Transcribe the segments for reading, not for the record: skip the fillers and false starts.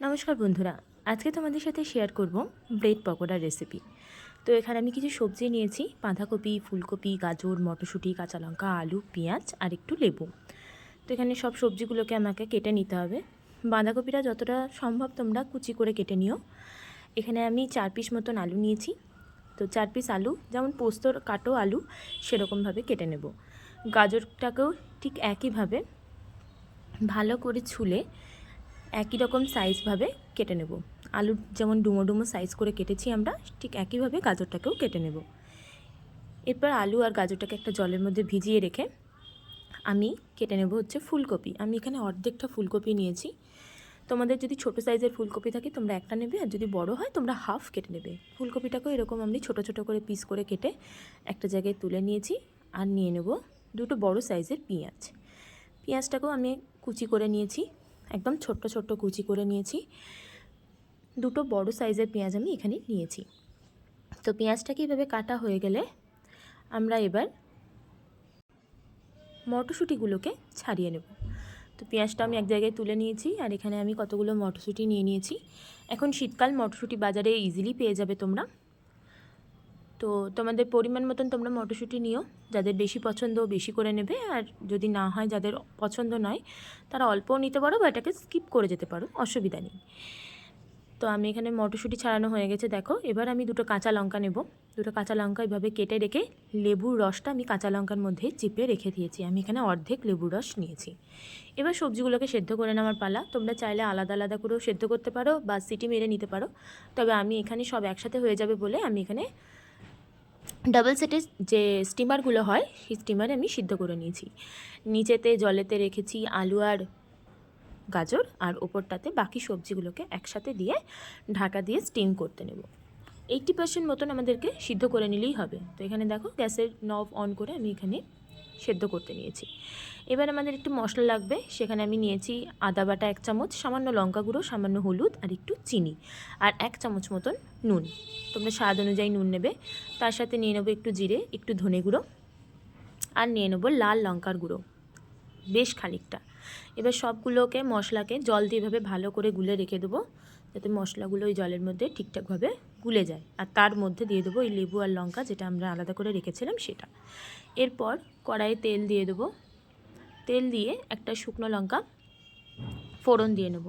নমস্কার বন্ধুরা, আজকে তোমাদের সাথে শেয়ার করব ব্রেড পকোড়ার রেসিপি। তো এখানে আমি কিছু সবজি নিয়েছি, বাঁধাকপি, ফুলকপি, গাজর, মটরশুঁটি, কাঁচা লঙ্কা, আলু, পেঁয়াজ আর একটু লেবু। তো এখানে সব সবজিগুলোকে আমাকে কেটে নিতে হবে। বাঁধাকপিটা যতটা সম্ভব তোমরা কুচি করে কেটে নিও। এখানে আমি 4 পিস মতন আলু নিয়েছি। তো 4 পিস আলু যেমন পোস্তর কাটো আলু সেরকমভাবে কেটে নেব। গাজরটাকেও ঠিক একইভাবে ভালো করে ছুলে একই রকম সাইজভাবে কেটে নেব। আলু যেমন ডুমো ডুমো সাইজ করে কেটেছি আমরা, ঠিক একইভাবে গাজরটাকেও কেটে নেব। এরপর আলু আর গাজরটাকে একটা জলের মধ্যে ভিজিয়ে রেখে আমি কেটে নেব হচ্ছে ফুলকপি। আমি এখানে অর্ধেকটা ফুলকপি নিয়েছি। তোমাদের যদি ছোটো সাইজের ফুলকপি থাকে তোমরা একটা নেবে, আর যদি বড় হয় তোমরা হাফ কেটে নেবে। ফুলকপিটাকেও এরকম আমি ছোটো ছোটো করে পিস করে কেটে একটা জায়গায় তুলে নিয়েছি। আর নিয়ে নেব দুটো বড় সাইজের পেঁয়াজ। পেঁয়াজটাকেও আমি কুচি করে নিয়েছি, একদম ছোট্ট ছোট্ট কুচি করে নিয়েছি। দুটো বড় সাইজের পেঁয়াজ আমি এখানে নিয়েছি। তো পেঁয়াজটাকে এভাবে কাটা হয়ে গেলে আমরা এবার মটরশুঁটিগুলোকে ছাড়িয়ে নেব। তো পেঁয়াজটা আমি এক জায়গায় তুলে নিয়েছি, আর এখানে আমি কতগুলো মটরশুঁটি নিয়ে নিয়েছি। এখন শীতকাল, মটরশুঁটি বাজারে ইজিলি পেয়ে যাবে তোমরা। তো তোমাদের পরিমাণ মতন তোমরা মটরশুঁটি নিও, যাদের বেশি পছন্দ বেশি করে নেবে, আর যদি না হয় যাদের পছন্দ নয় তারা অল্পও নিতে পারো বা এটাকে স্কিপ করে যেতে পারো, অসুবিধা নেই। তো আমি এখানে মটরশুঁটি ছাড়ানো হয়ে গেছে দেখো। এবার আমি দুটো কাঁচা লঙ্কা নেব। দুটো কাঁচা লঙ্কা এভাবে কেটে রেখে লেবুর রসটা আমি কাঁচা লঙ্কার মধ্যে চিপে রেখে দিয়েছি। আমি এখানে অর্ধেক লেবুর রস নিয়েছি। এবার সবজিগুলোকে সেদ্ধ করে নেওয়ার পালা। তোমরা চাইলে আলাদা আলাদা করেও সেদ্ধ করতে পারো বা সিটি মেরে নিতে পারো, তবে আমি এখানে সব একসাথে হয়ে যাবে বলে আমি এখানে ডাবল সেটের যে স্টিমারগুলো হয় সেই স্টিমারে আমি সিদ্ধ করে নিয়েছি। নিচেতে জলেতে রেখেছি আলু আর গাজর, আর ওপরটাতে বাকি সবজিগুলোকে একসাথে দিয়ে ঢাকা দিয়ে স্টিম করতে নেব। 80% মতন আমাদেরকে সিদ্ধ করে নিলেই হবে। তো এখানে দেখো গ্যাসের নব অন করে আমি এখানে সেদ্ধ করতে নিয়েছি। এবার আমাদের একটু মশলা লাগবে। সেখানে আমি নিয়েছি আদা বাটা 1 চামচ, সামান্য লঙ্কা গুঁড়ো, সামান্য হলুদ আর একটু চিনি, আর 1 চামচ মতন নুন। তোমরা স্বাদ অনুযায়ী নুন নেবে। তার সাথে নিয়ে নেবো একটু জিরে, একটু ধনে গুঁড়ো, আর নিয়ে নেবো লাল লঙ্কার গুঁড়ো বেশ খানিকটা। এবার সবগুলোকে মশলাকে জল দিয়ে এভাবে ভালো করে গুলে রেখে দেবো, যাতে মশলাগুলো ওই জলের মধ্যে ঠিকঠাকভাবে গুলে যায়। আর তার মধ্যে দিয়ে দেবো এই লেবু আর লঙ্কা যেটা আমরা আলাদা করে রেখেছিলাম সেটা। এরপর কড়াইয়ে তেল দিয়ে দেবো। তেল দিয়ে একটা শুকনো লঙ্কা ফোড়ন দিয়ে নেব।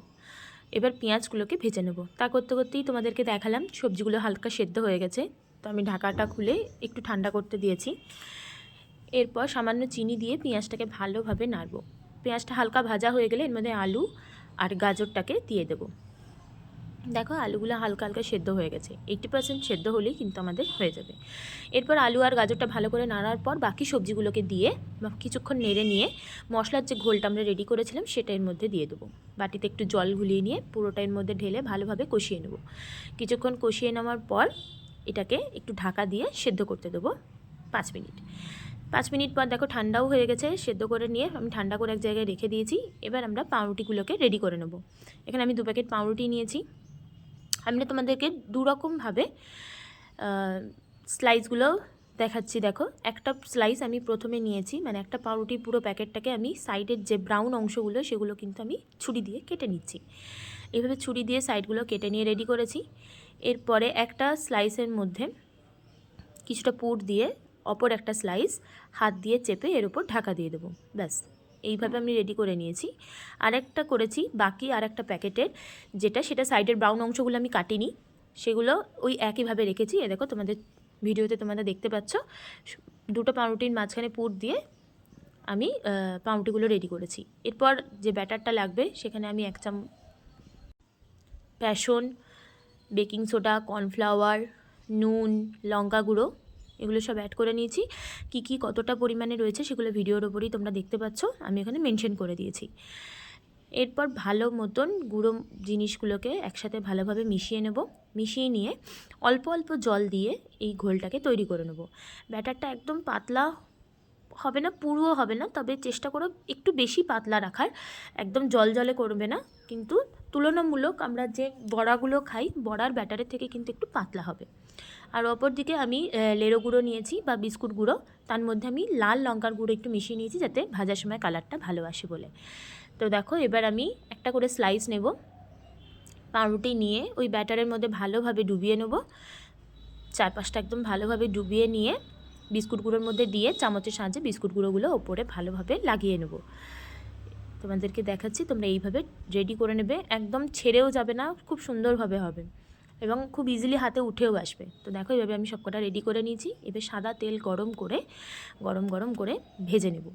এবার পেঁয়াজগুলোকে ভেজে নেব। তা করতে করতেই তোমাদেরকে দেখালাম সবজিগুলো হালকা সেদ্ধ হয়ে গেছে। তো আমি ঢাকাটা খুলে একটু ঠান্ডা করতে দিয়েছি। এরপর সামান্য চিনি দিয়ে পেঁয়াজটাকে ভালোভাবে নাড়ব। পেঁয়াজটা হালকা ভাজা হয়ে গেলে এর মধ্যে আলু আর গাজরটাকে দিয়ে দেব। দেখো আলুগুলো হালকা হালকা সেদ্ধ হয়ে গেছে, 80% সেদ্ধ হলেই কিন্তু আমাদের হয়ে যাবে। এরপর আলু আর গাজরটা ভালো করে নাড়ার পর বাকি সবজিগুলোকে দিয়ে কিছুক্ষণ নেড়ে নিয়ে মশলার যে ঘোলটা আমরা রেডি করেছিলাম সেটা এর মধ্যে দিয়ে দেবো। বাটিতে একটু জল গুলিয়ে নিয়ে পুরোটা এর মধ্যে ঢেলে ভালোভাবে কষিয়ে নেব। কিছুক্ষণ কষিয়ে নেওয়ার পর এটাকে একটু ঢাকা দিয়ে সেদ্ধ করতে দেবো 5 মিনিট। 5 মিনিট পর দেখো ঠান্ডাও হয়ে গেছে। সেদ্ধ করে নিয়ে আমি ঠান্ডা করে এক জায়গায় রেখে দিয়েছি। এবার আমরা পাউরুটিগুলোকে রেডি করে নেব। এখানে আমি 2 প্যাকেট পাউরুটি নিয়েছি। আমি তোমাদেরকে দুরকমভাবে স্লাইসগুলো দেখাচ্ছি। দেখো একটা স্লাইস আমি প্রথমে নিয়েছি, মানে একটা পাউরুটির পুরো প্যাকেটটাকে আমি সাইডের যে ব্রাউন অংশগুলো সেগুলো কিন্তু আমি ছুরি দিয়ে কেটে নিচ্ছি। এইভাবে ছুরি দিয়ে সাইডগুলো কেটে নিয়ে রেডি করেছি। এরপরে একটা স্লাইসের মধ্যে কিছুটা পুর দিয়ে অপর একটা স্লাইস হাত দিয়ে চেপে এর উপর ঢাকা দিয়ে দেবো। ব্যাস, এইভাবে আমি রেডি করে নিয়েছি। আরেকটা করেছি বাকি আরেকটা প্যাকেটের, সেটা সাইডের ব্রাউন অংশগুলো আমি কাটিনি, সেগুলো ওই একইভাবে রেখেছি। এ দেখো তোমাদের ভিডিওতে তোমরা দেখতে পাচ্ছ দুটো পাউরুটির মাঝখানে পুর দিয়ে আমি পাউরুটিগুলো রেডি করেছি। এরপর যে ব্যাটারটা লাগবে সেখানে আমি 1 চামচ বেসন, বেকিং সোডা, কর্নফ্লাওয়ার, নুন, লঙ্কা গুঁড়ো এগুলো সব অ্যাড করে নিয়েছি। কী কতটা পরিমাণে রয়েছে সেগুলো ভিডিওর ওপরেই তোমরা দেখতে পাচ্ছ, আমি এখানে মেনশন করে দিয়েছি। এরপর ভালো মতন গুঁড়ো জিনিসগুলোকে একসাথে ভালোভাবে মিশিয়ে নেব। মিশিয়ে নিয়ে অল্প অল্প জল দিয়ে এই ঘোলটাকে তৈরি করে নেব। ব্যাটারটা একদম পাতলা হবে না, পুরোও হবে না, তবে চেষ্টা করো একটু বেশি পাতলা রাখার। একদম জল জলে করবে না, কিন্তু তুলনামূলক আমরা যে বড়াগুলো খাই বড়ার ব্যাটারের থেকে কিন্তু একটু পাতলা হবে। আর অপর দিকে আমি লেরো গুঁড়ো নিয়েছি বা বিস্কুট গুঁড়ো, তার মধ্যে আমি লাল লঙ্কার গুঁড়ো একটু মিশিয়ে নিয়েছি যাতে ভাজার সময় কালারটা ভালো আসে বলে। তো দেখো এবার আমি একটা করে স্লাইস নেব। পাউরুটি নিয়ে ওই ব্যাটারের মধ্যে ভালোভাবে ডুবিয়ে নেব, চারপাশটা একদম ভালোভাবে ডুবিয়ে নিয়ে বিস্কুট গুঁড়োর মধ্যে দিয়ে চামচের সাহায্যে বিস্কুট গুঁড়োগুলো ওপরে ভালোভাবে লাগিয়ে নেব। তোমাদেরকে দেখাচ্ছি, তোমরা এইভাবে রেডি করে নেবে, একদম ছেড়েও যাবে না, খুব সুন্দরভাবে হবে এবং খুব ইজিলি হাতে উঠেও আসবে। তো দেখো এইভাবে আমি সবকটা রেডি করে নিয়েছি। এবার সাদা তেল গরম করে ভেজে নেব,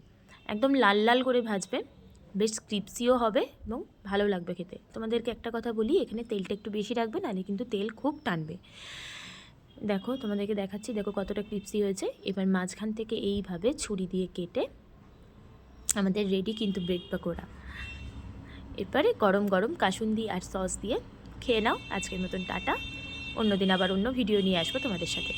একদম লাল লাল করে ভাজবে, বেশ ক্রিপসিও হবে এবং ভালো লাগবে খেতে। তোমাদেরকে একটা কথা বলি, এখানে তেলটা একটু বেশি রাখবে, নাহলে কিন্তু তেল খুব টানবে। দেখো তোমাদেরকে দেখাচ্ছি, দেখো কতটা ক্রিপসি হয়েছে। এবার মাঝখান থেকে এইভাবে ছুরি দিয়ে কেটে আমাদের রেডি কিন্তু ব্রেড পকোড়া। এরপরে গরম গরম কাসুন্দি আর সস দিয়ে খেয়ে নাও। আজকের মতন টাটা, অন্যদিন আবার অন্য ভিডিও নিয়ে আসবো তোমাদের সাথে।